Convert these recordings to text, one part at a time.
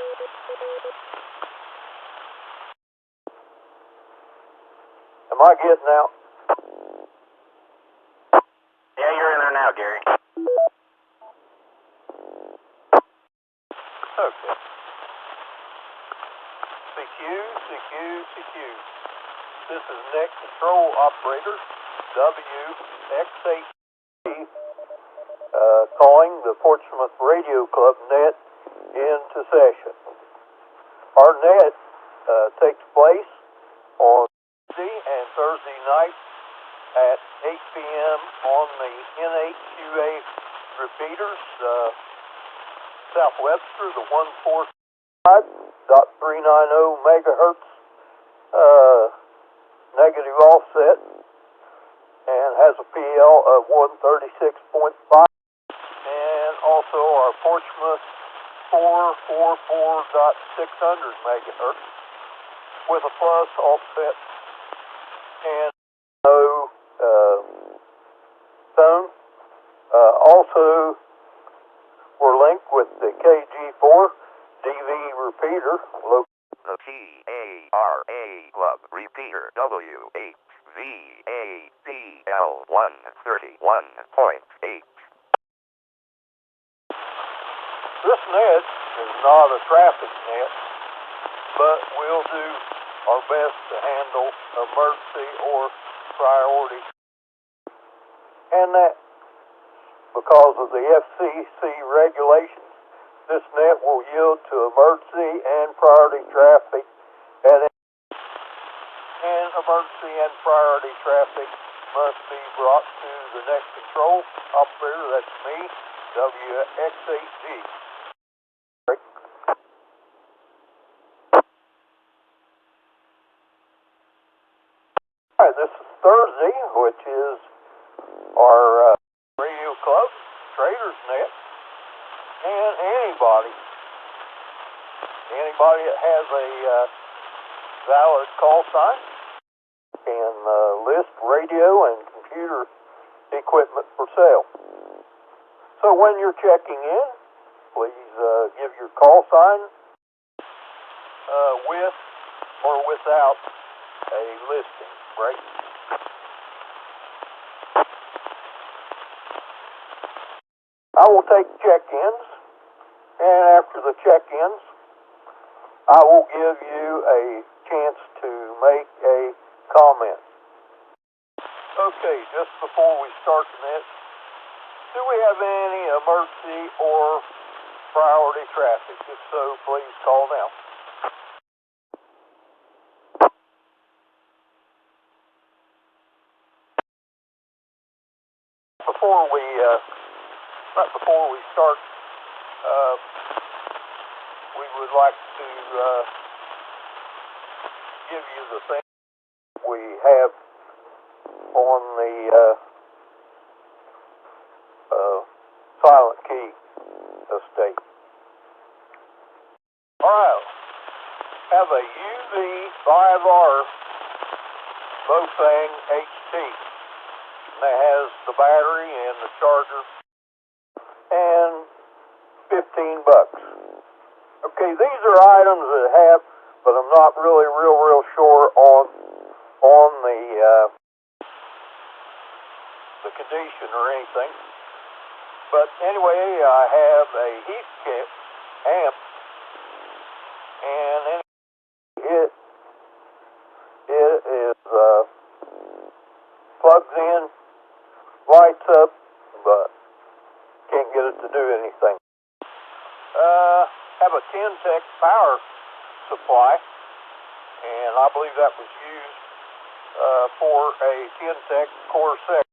Am I getting out? Yeah, you're in there now, Gary. Okay. CQ. This is Net Control Operator, WXAT, calling the Portsmouth Radio Club net into session. Our net takes place on Tuesday and Thursday nights at 8 p.m. on the NHQA repeaters, Southwester, the 145.390 megahertz negative offset, and has a PL of 136.5, and also our Portsmouth 444.600 megahertz with a plus offset and no tone. Also, we're linked with the KG4 DV repeater located the TARA Club repeater WHVACL 131.8. This net is not a traffic net, but we'll do our best to handle emergency or priority. And that, because of the FCC regulations, this net will yield to emergency and priority traffic, and emergency and priority traffic must be brought to the next control operator, that's me, WXAG. Alright, this is Thursday, which is our radio club, Traders Net, and anybody that has a valid call sign can list radio and computer equipment for sale. So when you're checking in, please give your call sign with or without a listing break. I will take check-ins, and after the check-ins, I will give you a chance to make a comment. Okay, just before we start the net, do we have any emergency or priority traffic? If so, please call now. Right before we start, we would like to give you the thing we have on the Silent Key estate. Alright, have a UV5R Bofang HT. That has the battery and the charger, and $15. Okay, these are items that have, but I'm not really real sure on the condition or anything. But anyway, I have a Heathkit amp, and it is plugs in, lights up, but can't get it to do anything. Have a 10-tech power supply, and I believe that was used for a 10-tech core set.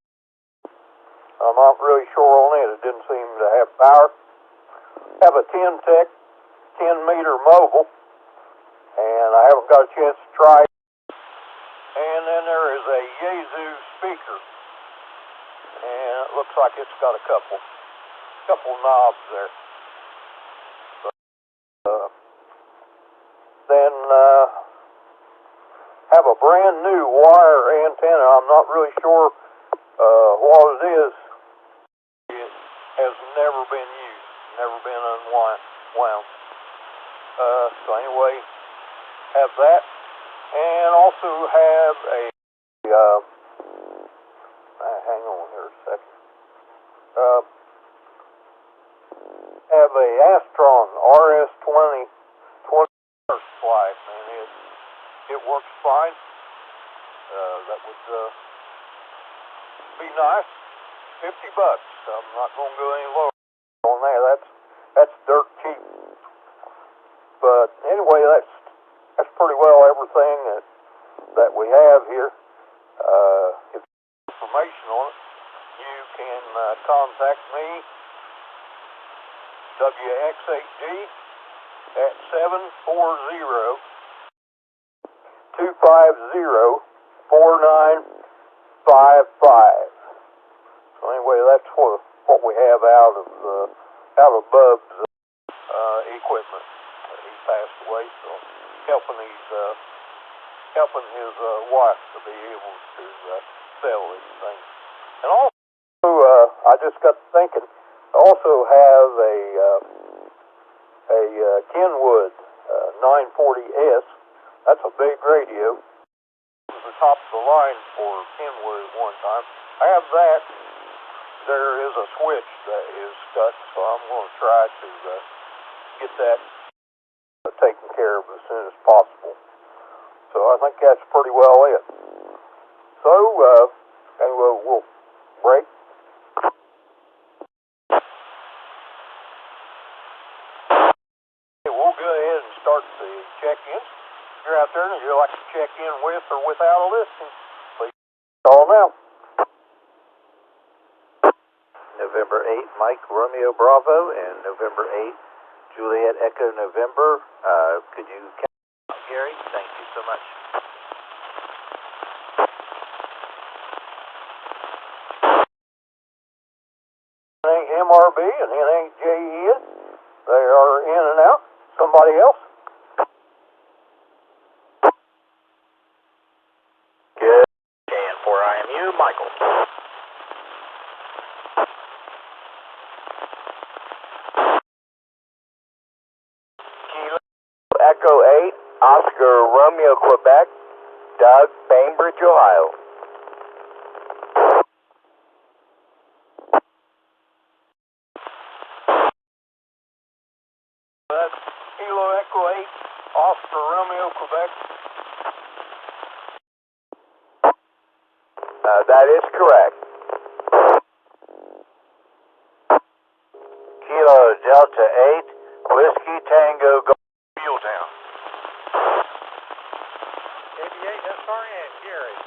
I'm not really sure on it. It didn't seem to have power. Have a 10-tech 10-meter mobile, and I haven't got a chance to try it. And then there is a Yaesu speaker, and it looks like it's got a couple knobs there. Then have a brand new wire antenna. I'm not really sure what it is. It has never been used, never been unwound. have that, and also have a, hang on here a second, have a Astron RS-20 supply, and it works fine. That would be nice. $50. I'm not going to go any lower on that. That's dirt cheap. But anyway, that's pretty well everything that we have here. If you want information on it, you can contact me, WX8G, at 740-250-4955. So anyway, that's what we have out of Bub's equipment. He passed away, so helping his wife to be able to sell these things. And also, I just got thinking, I also have a Kenwood 940S. That's a big radio. It was the top of the line for Kenwood at one time. I have that. There is a switch that is stuck, so I'm going to try to get that taken care of as soon as possible. So I think that's pretty well it. So, anyway, we'll break. We'll go ahead and start the check-in. If you're out there and you'd like to check in with or without a listing, please call now. November 8, Mike Romeo Bravo, and November 8, Juliet Echo November. Could you count, Gary? Thank you so much. Ain't MRB and it ain't JEN. They are in and out. Somebody else? Good. And for IMU, Michael. Echo 8, Oscar Romeo Quebec, Doug, Bainbridge, Ohio. That's Kilo Echo 8, Oscar Romeo Quebec. That is correct. Kilo Delta 8, Whiskey Tango, Wheeltown. KBA SRN, Gary.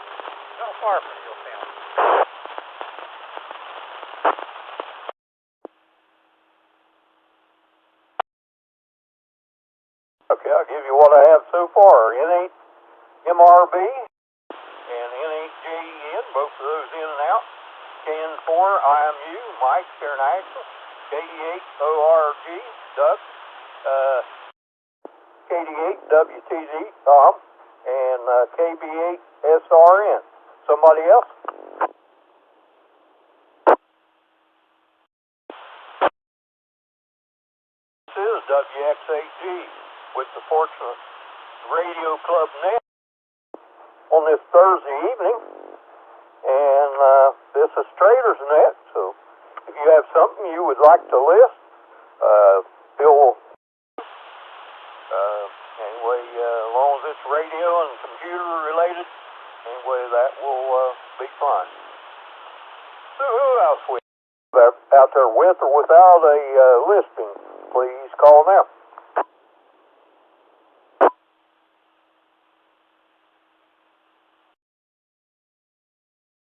Not far from Wheeltown. Okay, I'll give you what I have so far. N8 MRB and N8 JEN, both of those in and out. KN4 IMU, Mike International. KD8 ORG, Duck. KD8 WTZ, Tom. And KB8 SRN. Somebody else? This is WX8G with the Portsmouth Radio Club Net on this Thursday evening, and this is Trader's Net, so if you have something you would like to list, Bill, anyway, as long as it's radio and computer related, anyway, that will be fine. So who else we have out there with or without a listing, please call now.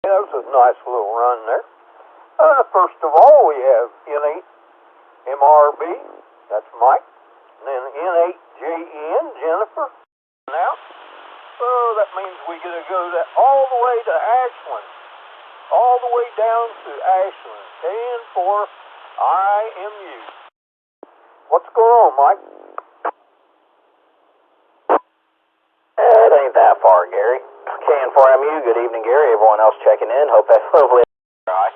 Yeah, that was a nice little run there. First of all, we have N8 MRB, that's Mike, and then N8 JEN, Jennifer, now. So that means we get to go all the way to Ashland, all the way down to Ashland, KN4 IMU. What's going on, Mike? It ain't that far, Gary. KN4MU, good evening, Gary. Everyone else checking in. Hope that's hopefully dry.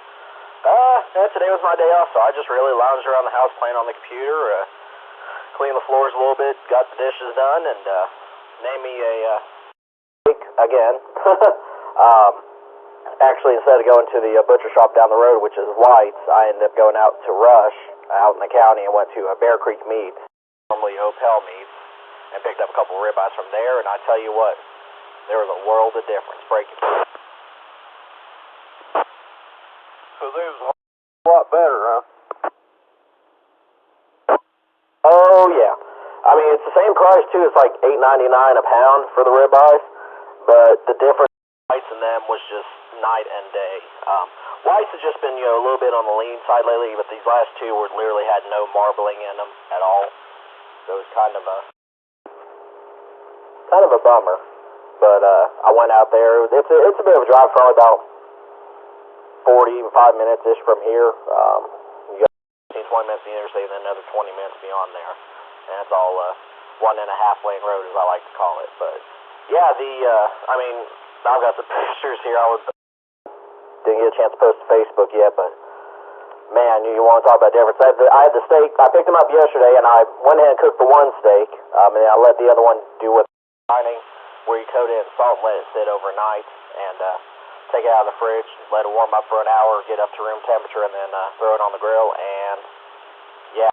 Today was my day off, so I just really lounged around the house playing on the computer, cleaned the floors a little bit, got the dishes done, and name me a steak again. Actually, instead of going to the butcher shop down the road, which is White's, I ended up going out to Rush, out in the county, and went to Bear Creek Meats, formerly Opel Meats, and picked up a couple of ribeyes from there, and I tell you what, there was a world of difference. Breaking. So they was a lot better, huh? Oh, yeah. I mean, it's the same price, too. It's like $8.99 a pound for the ribeyes, but the difference in them was just night and day. White's has just been, a little bit on the lean side lately, but these last two were literally had no marbling in them at all. So it was kind of a bummer. But I went out there. It's a bit of a drive, probably about 45 minutes-ish from here. You got 15, 20 minutes to the interstate, and then another 20 minutes beyond there. And it's all 1.5 lane road, as I like to call it. But yeah, I've got the pictures here. Didn't get a chance to post to Facebook yet, but man, you want to talk about difference. I had the steak. I picked them up yesterday, and I went ahead and cooked the one steak, and then I let the other one do with dining, where you coat it in salt and let it sit overnight, and take it out of the fridge, let it warm up for an hour, get up to room temperature, and then throw it on the grill. And yeah,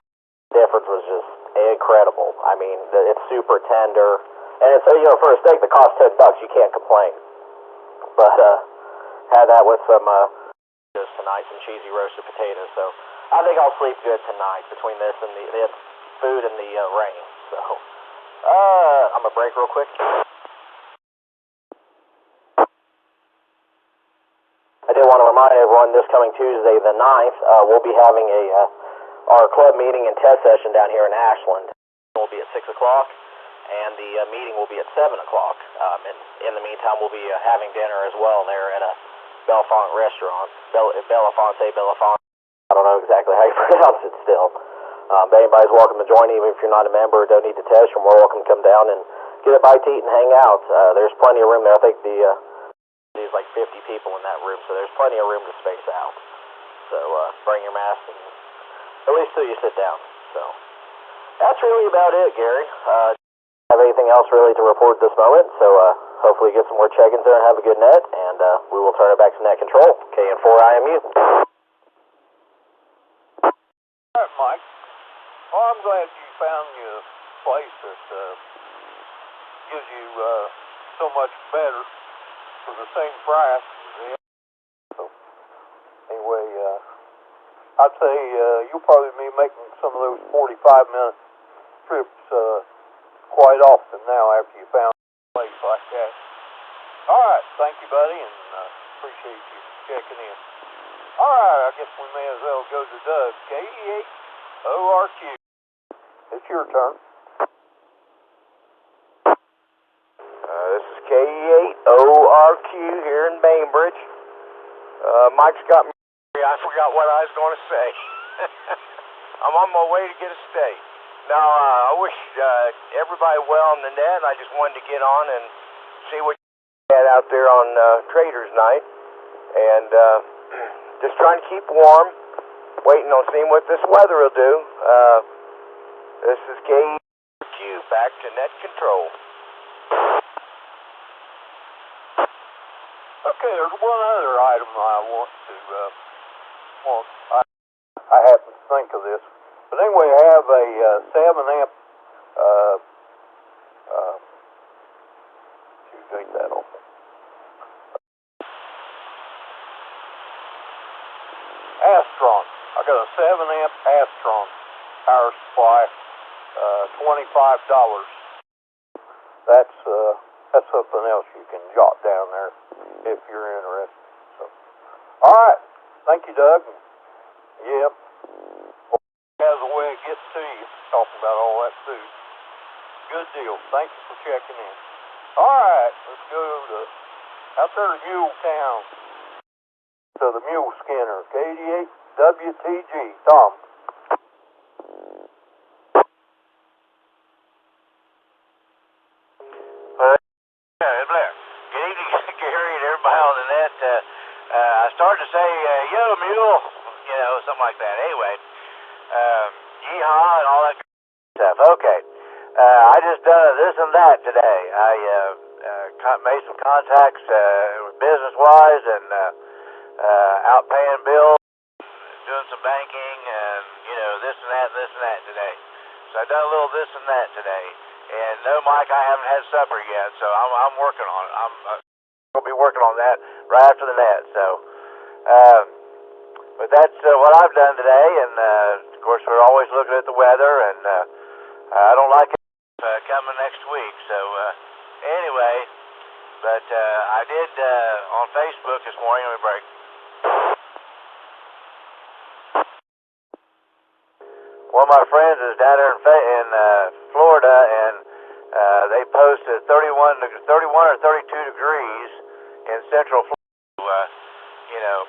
the difference was just incredible. I mean, it's super tender, and it's for a steak that costs $10, you can't complain. But had that with some tonight, some cheesy roasted potatoes. So I think I'll sleep good tonight between this and the food and the rain. So I'm gonna break real quick. I did want to remind everyone this coming Tuesday, the 9th, we'll be having our club meeting and test session down here in Ashland. We'll be at 6 o'clock, and the meeting will be at 7 o'clock. And in the meantime, we'll be having dinner as well there at a Bellefonte restaurant. Belafonte. I don't know exactly how you pronounce it still. But anybody's welcome to join, even if you're not a member or don't need to test. You're more welcome to come down and get a bite to eat and hang out. There's plenty of room there. I think there's like 50 people in that room, so there's plenty of room to space out. So bring your mask, and at least till you sit down. So that's really about it, Gary. Have anything else really to report at this moment? So hopefully get some more check-ins there and have a good net, and we will turn it back to net control. KN4IMU. All right, Mike. Well, I'm glad you found you a place that gives you so much better for the same price. So anyway, I'd say you'll probably be making some of those 45-minute trips quite often now after you found a place like that. All right, thank you, buddy, and appreciate you checking in. All right, I guess we may as well go to Doug. KE8ORQ. It's your turn. This is KE8ORQ here in Bainbridge. Mike's got me. I forgot what I was going to say. I'm on my way to get a steak. Now, I wish everybody well in the net. I just wanted to get on and see what you had out there on Traders Night. And just trying to keep warm, waiting on seeing what this weather will do. This is KEQ, back to net control. Okay, there's one other item I want to, I happen to think of this. But anyway, I have a 7-amp, take that off. Astron. I got a 7-amp Astron power supply, $25. That's something else you can jot down there if you're interested. So, all right. Thank you, Doug. Yep. Has a way of getting to you, talking about all that food. Good deal. Thank you for checking in. All right, let's go to out there to Mule Town, to the Mule Skinner, KD8 WTG. Tom. Good evening, Gary, and everybody on the net. I started to say, yo, Mule, something like that. Anyway. Yeehaw and all that stuff. Okay. I just done this and that today. I made some contacts business-wise and out paying bills, doing some banking, and this and that today. So I done a little this and that today. And no, Mike, I haven't had supper yet, so I'm working on it. I'm gonna be working on that right after the net. So, but that's what I've done today. And of course, we're always looking at the weather, and I don't like it coming next week. So anyway, but I did on Facebook this morning. Let me break. One of my friends is down there in Florida, and they posted 31 or 32 degrees in central Florida.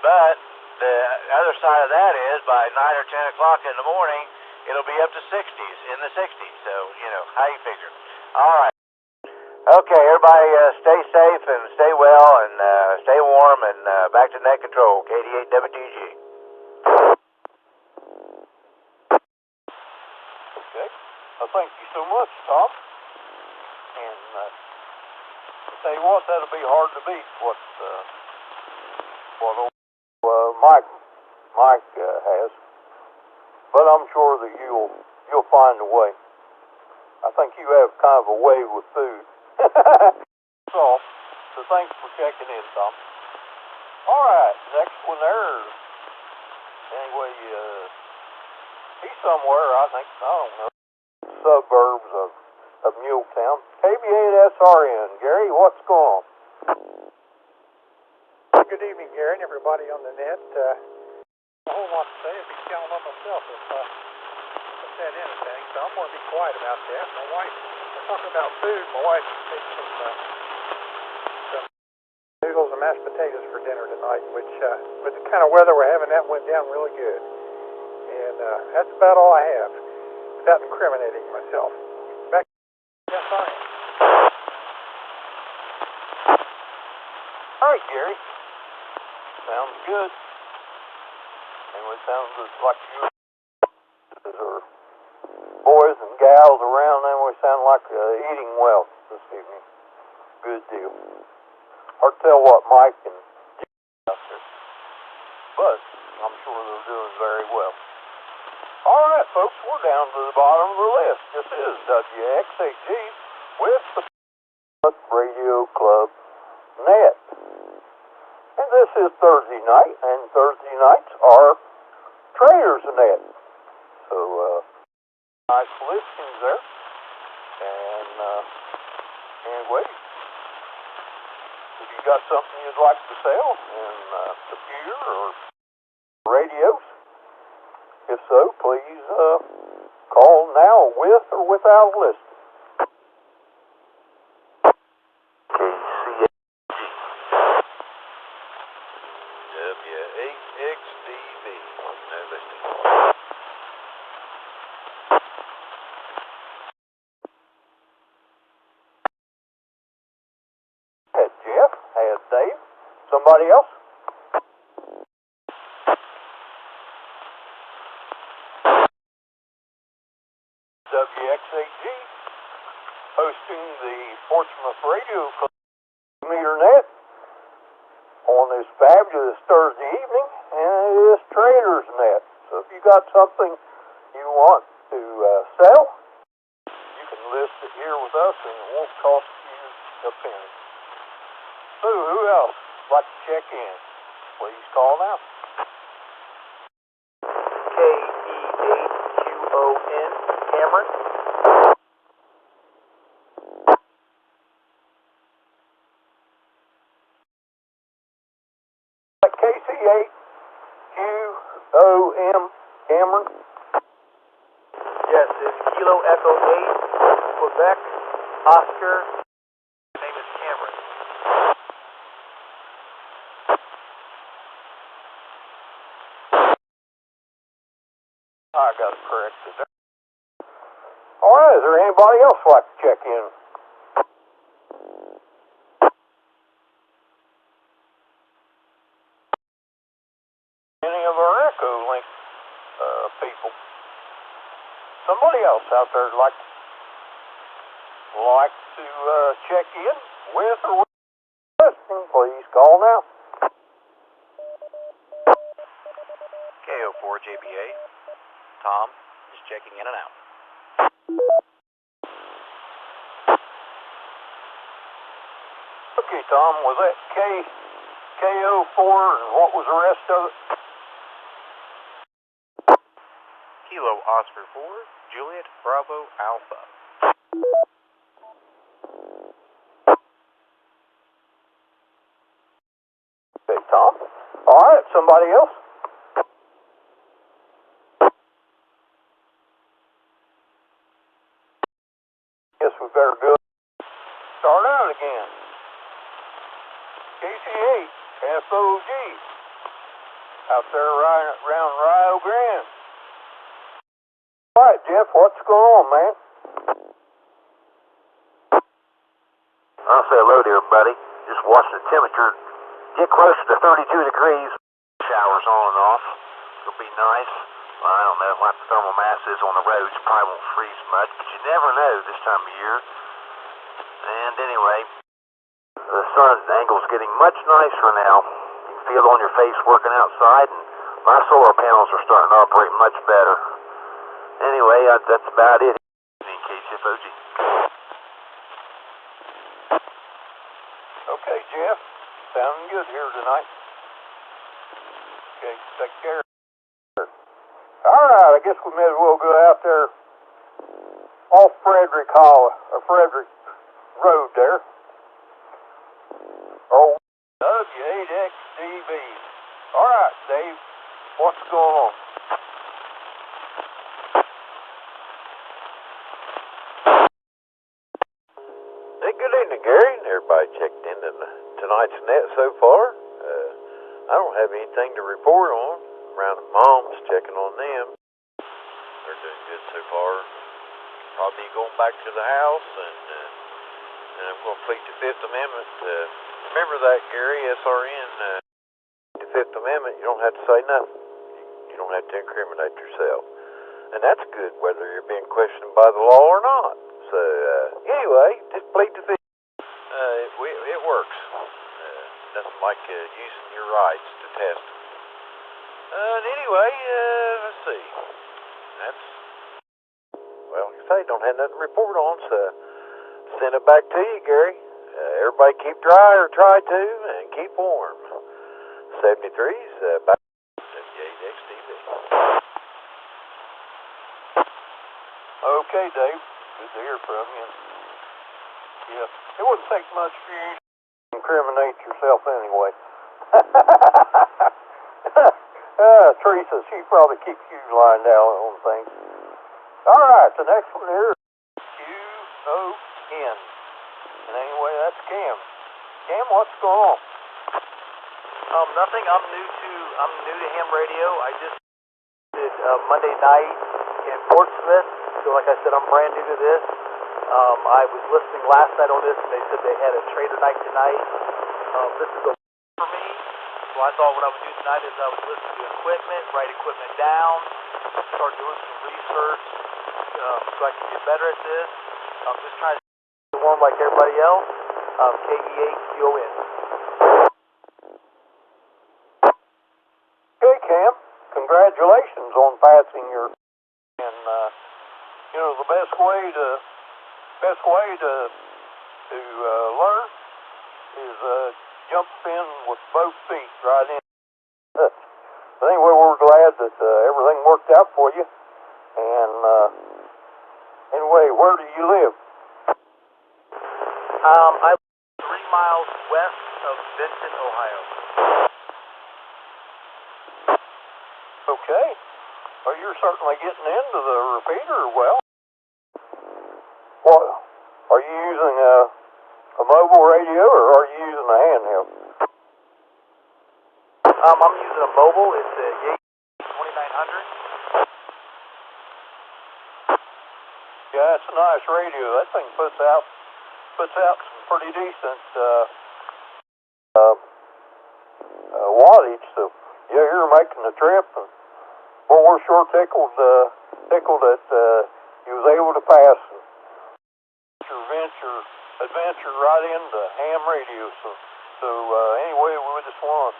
But the other side of that is by 9 or 10 o'clock in the morning, it'll be up to 60s, in the 60s. So, how you figure? All right. Okay, everybody stay safe and stay well and stay warm and back to net control, KD8 WTG. Okay. Well, thank you so much, Tom. And I'll tell you what, that'll be hard to beat what Mike has. But I'm sure that you'll find a way. I think you have kind of a way with food. So thanks for checking in, Tom. All right, next one there. Anyway, he's somewhere, I think, I don't know, suburbs of Muletown. KB8SRN. Gary, what's going on? Good evening, Gary, and everybody on the net. A whole lot to say. I'd be counting on myself if I said anything, so I'm going to be quiet about that. My wife, we're talking about food. My wife made some noodles and mashed potatoes for dinner tonight, which, with the kind of weather we're having, that went down really good. And that's about all I have, without incriminating myself. Back to science. All right, Gary. Sounds good. Anyway, sounds like you are boys and gals around. Anyway, sound like eating well this evening. Good deal. Hard to tell what Mike and Jim out there, but I'm sure they're doing very well. All right, folks, we're down to the bottom of the list. This is WXAG with the Portsmouth Radio Club Net. And this is Thursday night, and Thursday nights are Traders Net. So, nice listings there. And anyway, if you got something you'd like to sell in computer or radios, if so, please call now with or without a list. W8XDV. No listing. Had Jeff, had Dave, somebody else? WXAG hosting the Portsmouth Radio Club Meter Net on this fabulous Thursday evening, and it is Traders Net. So if you got something you want to sell, you can list it here with us, and it won't cost you a penny. So who else would like to check in? Please call now. KE8QON, Cameron. KC8QOM, Cameron. Yes, it's Kilo Echo 8, Quebec, Oscar. My name is Cameron. I got it corrected there. All right, is there anybody else like to check in? Any of our Echo Link people? Somebody else out there like to like to check in with or with listening, please call now. KO4JBA. Tom is checking in and out. Okay, Tom, was that KO4 and what was the rest of it? Kilo Oscar 4, Juliet Bravo Alpha. Okay, Tom. All right, somebody else? Guess we better go start out again. KC8 FOG out there around Rio Grande. All right, Jeff, what's going on, man? I'll say hello to everybody. Just watching the temperature get closer to 32 degrees. Showers on and off. It'll be nice. Well, I don't know what the thermal mass is on the roads. Probably won't freeze much, but you never know this time of year. And anyway, the sun angle's getting much nicer now. You can feel it on your face working outside, and my solar panels are starting to operate much better. Anyway, that's about it in KCFOG. Okay, Jeff. Sounding good here tonight. Okay, take care. All right, I guess we may as well go out there off Frederick Road there. Oh, W8XDB. All right, Dave, what's going on? Hey, good evening, Gary. Everybody checked into tonight's net so far. I don't have anything to report on. Around at Mom's, checking on them. They're doing good so far. Probably going back to the house, and I'm going to plead the Fifth Amendment. Remember that, Gary, SRN. The Fifth Amendment, you don't have to say nothing. You don't have to incriminate yourself. And that's good, whether you're being questioned by the law or not. So, anyway, just plead the Fifth. It works. Nothing like using your rights to test them. Anyway, let's see. Well, like I say, don't have nothing to report on, so send it back to you, Gary. Everybody keep dry or try to, and keep warm. 73's back to W8XDB. Okay, Dave. Good to hear from you. Yeah, it wouldn't take much for you to incriminate yourself anyway. Teresa, she probably keeps you lined out on things. All right, the next one here is QON. And anyway, that's Cam. Cam, what's going on? Nothing. I'm new to ham radio. I just did Monday night in Portsmouth. So like I said, I'm brand new to this. I was listening last night on this, and they said they had a trader night tonight. This is a for me. So I thought what I would do tonight is I would listen to equipment, write equipment down, start doing some research so I can get better at this. I'm just trying to stay warm like everybody else. KE8QON. Okay, Cam. Congratulations on passing your. And you know the best way to learn is jump in with both feet right in. Anyway, we're glad that everything worked out for you. And anyway, where do you live? I live 3 miles west of Benton, Ohio. Okay. Well, you're certainly getting into the repeater well. What? Are you using a mobile radio or are you using a handheld? I'm using a mobile. It's a Yates 2900. Yeah, it's a nice radio. That thing puts out some pretty decent wattage. So yeah, you're making the trip, and well, we're sure tickled that you was able to pass. adventure right into ham radio. So anyway, we just want to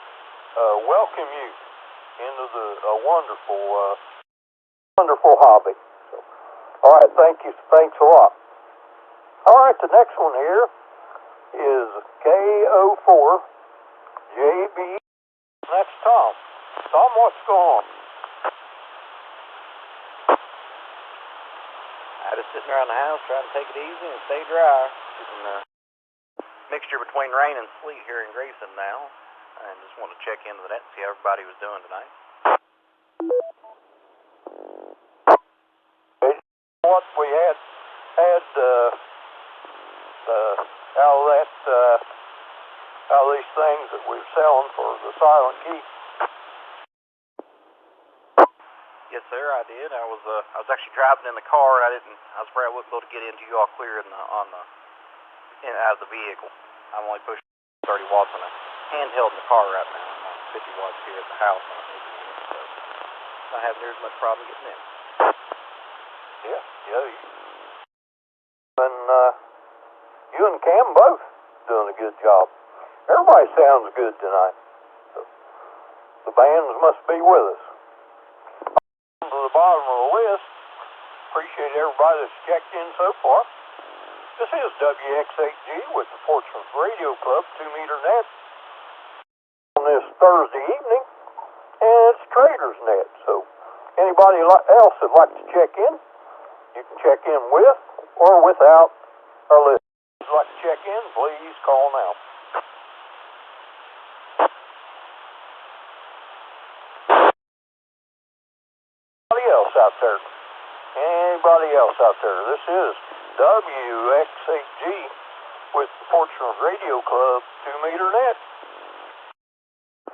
welcome you into a wonderful hobby. So, all right, thanks a lot. All right, the next one here is KO4JB. That's Tom. Tom, what's going on? Just sitting around the house trying to take it easy and stay dry. Getting a mixture between rain and sleet here in Grayson now. And just want to check into the net and see how everybody was doing tonight. What we had out of these things that we're selling for the silent key. Yes, sir, I did. I was actually driving in the car, and I was afraid I wouldn't be able to get into you all clear out of the vehicle. I'm only pushing 30 watts on a handheld in the car right now. I'm on 50 watts here at the house on a moving unit, so not having near as much problem getting in. Yeah. And you and Cam both doing a good job. Everybody sounds good tonight. So the bands must be with us. To the bottom of the list, appreciate everybody that's checked in so far. This is WX8G with the Portsmouth Radio Club 2-meter net on this Thursday evening, and it's Trader's Net. So anybody else that'd like to check in, you can check in with or without our list. If you'd like to check in, please call now. Anybody else out there? This is WX8G with the Portsmouth Radio Club 2-meter net.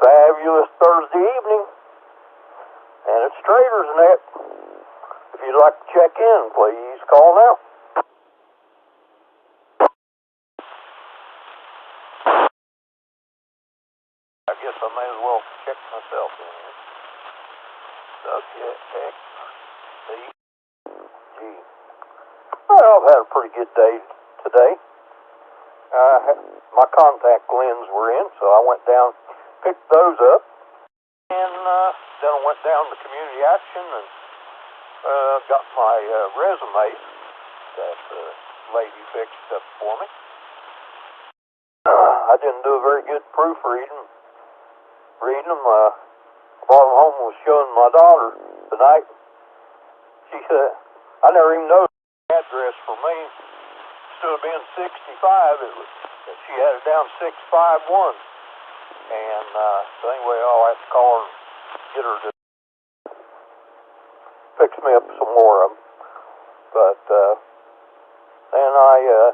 Fabulous Thursday evening, and it's Trader's Net. If you'd like to check in, please call now. I guess I may as well check myself in here. WX8G. Well, I've had a pretty good day today. My contact lens were in, so I went down, picked those up, and then I went down to Community Action and got my resume that the lady fixed up for me. I didn't do a very good proofreading. Reading them, brought them home and was showing my daughter tonight. She said, I never even noticed the address for me. Instead of being 65, she had it down 651. And so anyway, I'll have to call her and get her to fix me up some more of them. But then I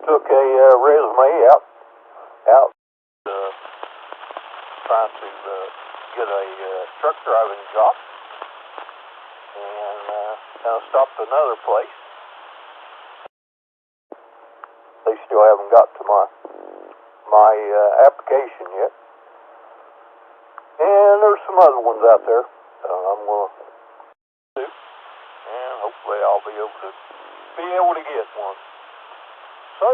took a resume out trying to get a truck driving job. And I stopped at another place. They still haven't got to my application yet. And there's some other ones out there that I'm going to do. And hopefully I'll be able to get one. So,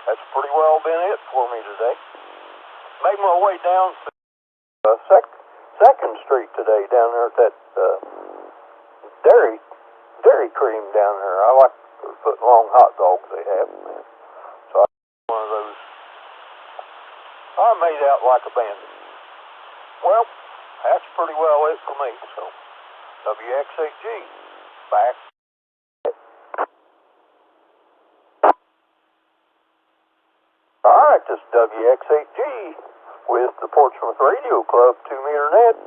that's pretty well been it for me today. Made my way down to 2nd Street today, down there at that Dairy Cream down there. I like the foot-long hot dogs they have. So I one of those. I made out like a bandit. Well, that's pretty well it for me. So WX8G back. All right, this is WX8G with the Portsmouth Radio Club 2-meter net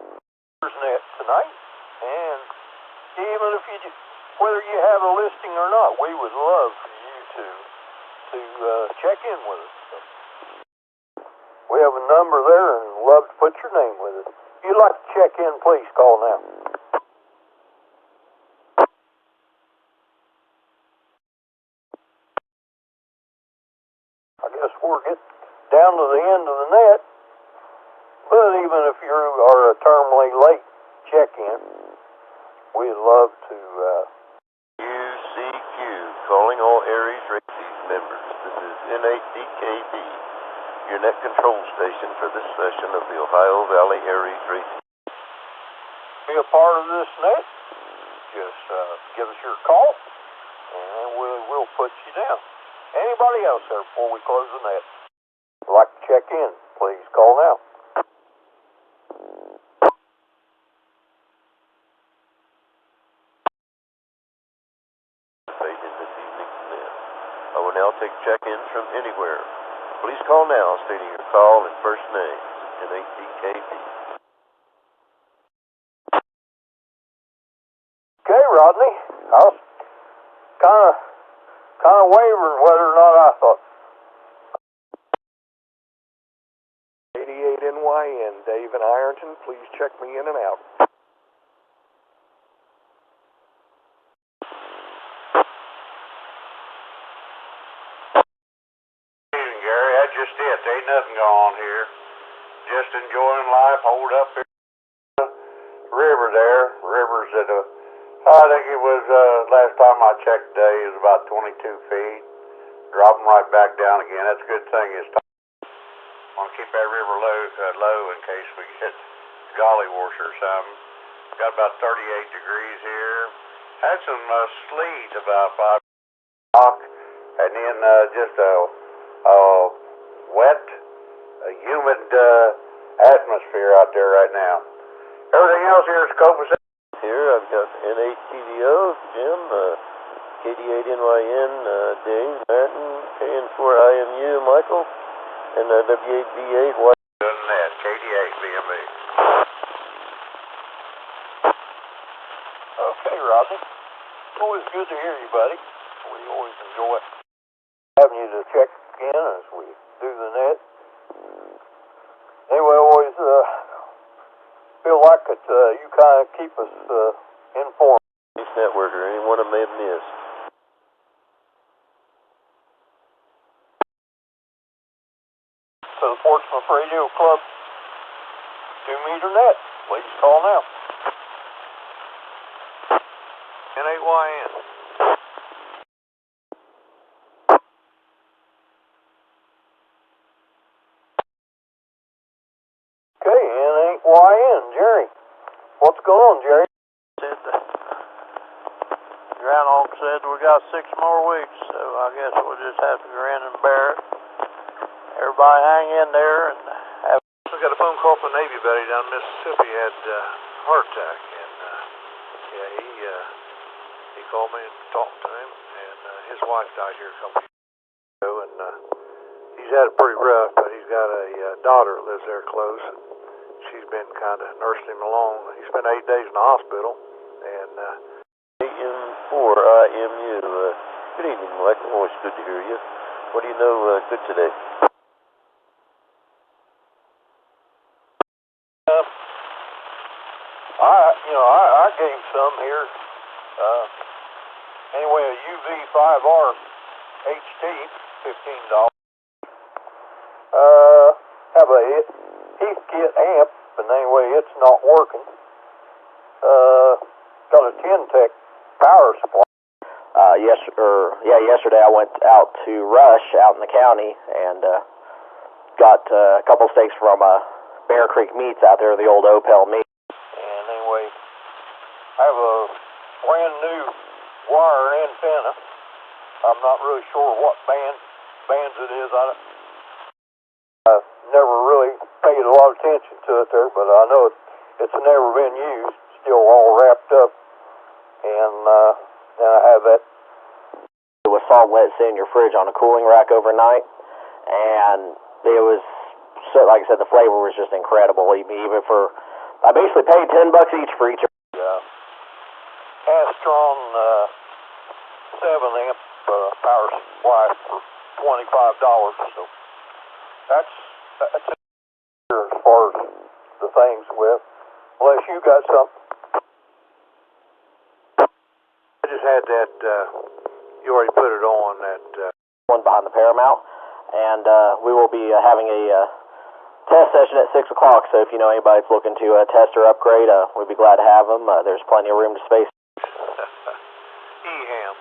tonight, and even if whether you have a listing or not, we would love for you to check in with us. So we have a number there, and love to put your name with it. If you'd like to check in, please call now. I guess we're getting down to the end of the net. But even if you are a terminally late check-in, we'd love to use CQ, calling all Aries Races members. This is N8DKB, your net control station for this session of the Ohio Valley Aries Racing. Be a part of this net, just give us your call, and we'll put you down. Anybody else there before we close the net? If you'd like to check in, please call now. This evening's net. I will now take check-ins from anywhere. Please call now, stating your call and first name. N8DKB. Okay, Rodney. I was kind of wavering whether or not I thought. 88NYN, Dave in Ironton. Please check me in and out. Gary, that's just it. There ain't nothing going on here. Just enjoying life. Hold up here. River there. River's at I think it was, last time I checked today, it was about 22 feet. Dropping right back down again. That's a good thing. It's want to keep that river low in case we get golly wash or something. Got about 38 degrees here. Had some sleet about 5 o'clock. And then just a wet, humid atmosphere out there right now. Everything else here is copacetic. Here I've got N8TVO, Jim, KD8NYN, Dave, Martin, KN4IMU, Michael, and W8V8, White. Doing that, KD8BMB. Okay, Rodney. It's always good to hear you, buddy. We always enjoy having you to check in as we do the net. Anyway, always feel like that you kind of keep us informed. This networker, anyone I may have missed. To the Portsmouth Radio Club 2-meter net. Please call now. N8YN. Okay, N8YN, Jerry. What's going on, Jerry? Said the groundhog said we got 6 more weeks, so I guess we'll just have to grin and bear it. Everybody hang in there and have. I got a phone call from a Navy buddy down in Mississippi. Had heart attack, and he called me and talked to him, and his wife died here a couple years ago, and he's had it pretty rough, but he's got a daughter that lives there close, and she's been kind of nursing him along. He spent 8 days in the hospital, and KN4IMU, good evening, Michael. Always good to hear you. What do you know good today? I gave some here. Anyway, a UV5R HT, $15. Have a Heathkit amp, but anyway, it's not working. Got a 10-tech power supply. Yesterday I went out to Rush out in the county and got a couple steaks from Bear Creek Meats out there, the old Opel meat. And anyway, I have a brand new wire antenna. I'm not really sure what bands it is. I've never really paid a lot of attention to it there, but I know it's never been used. Still all wrapped up, and then I have that. It was salt wet sitting in your fridge on a cooling rack overnight, and it was, so, like I said, the flavor was just incredible. Even for, I basically paid $10 each for each. Yeah. Astron 7-amp power supply for $25. So that's it as far as the things with. Unless you got something. I just had that. You already put it on that one behind the Paramount, and we will be having a test session at 6 o'clock. So if you know anybody that's looking to test or upgrade, we'd be glad to have them. There's plenty of room to space. E-ham.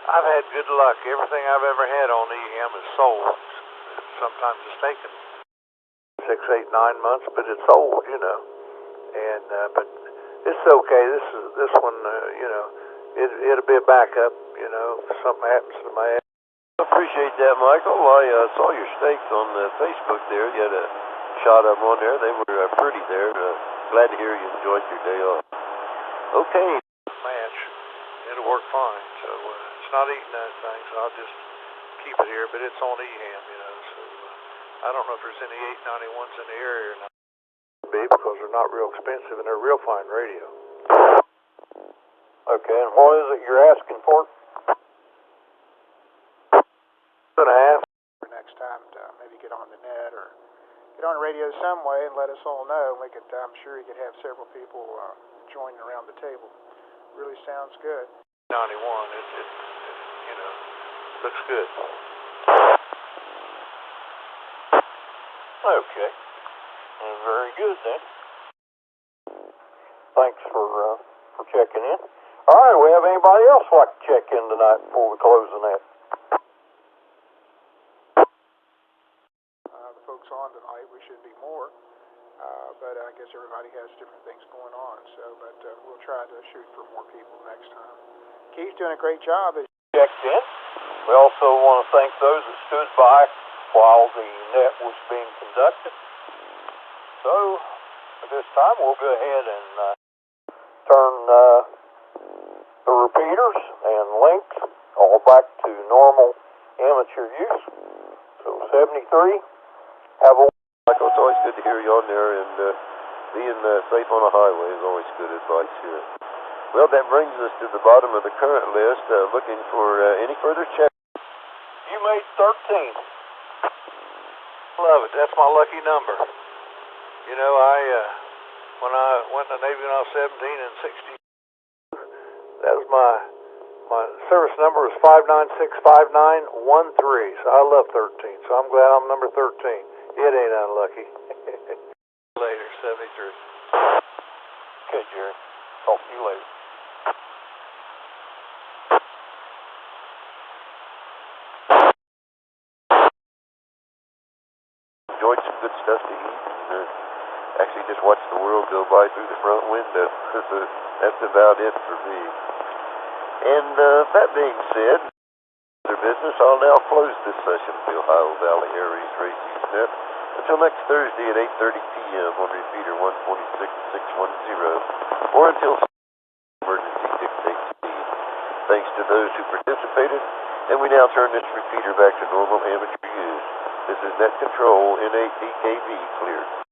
I've had good luck. Everything I've ever had on EM is sold. Sometimes it's taken 6, 8, 9 months, but it's sold, you know. And but it's okay. This one, you know, it'll be a backup. You know, if something happens to my ass. I appreciate that, Michael. I saw your steaks on Facebook there. You had a shot of them on there. They were pretty there. Glad to hear you enjoyed your day off. Okay. Match, it'll work fine. So it's not eating that thing, so I'll just keep it here. But it's on EHAM, you know. So I don't know if there's any 891s in the area or not. Because they're not real expensive and they're real fine radio. Okay, and what is it you're asking for? 2.5. Next time to maybe get on the net or get on the radio some way and let us all know. We could, I'm sure you could have several people joining around the table. Really sounds good. 91, it you know, looks good. Okay. Very good then. Thanks for checking in. All right, we have anybody else like to check in tonight before we close the net? The folks on tonight, we should be more, but I guess everybody has different things going on. So, but we'll try to shoot for more people next time. Keith's doing a great job. Checked in. We also want to thank those that stood by while the net was being conducted. So, at this time, we'll go ahead and turn the repeaters and links all back to normal amateur use. So, 73, have a... Michael, it's always good to hear you on there, and being safe on a highway is always good advice here. Well, that brings us to the bottom of the current list, looking for any further check. You made 13. Love it. That's my lucky number. You know, when I went in the Navy when I was 17 and 60, that was my service number was 5965913. So I love 13. So I'm glad I'm number 13. It ain't unlucky. Later, 73. Okay, Jerry. Talk to you later. Enjoyed some good stuff to eat. And, actually just watched the world go by through the front window. That's about it for me. And that being said, other business, I'll now close this session of the Ohio Valley Aries Racing Net until next Thursday at 8:30 p.m. on repeater 146.610, or until emergency dictates speed. Thanks to those who participated, and we now turn this repeater back to normal amateur use. This is Net Control, N8DKV cleared.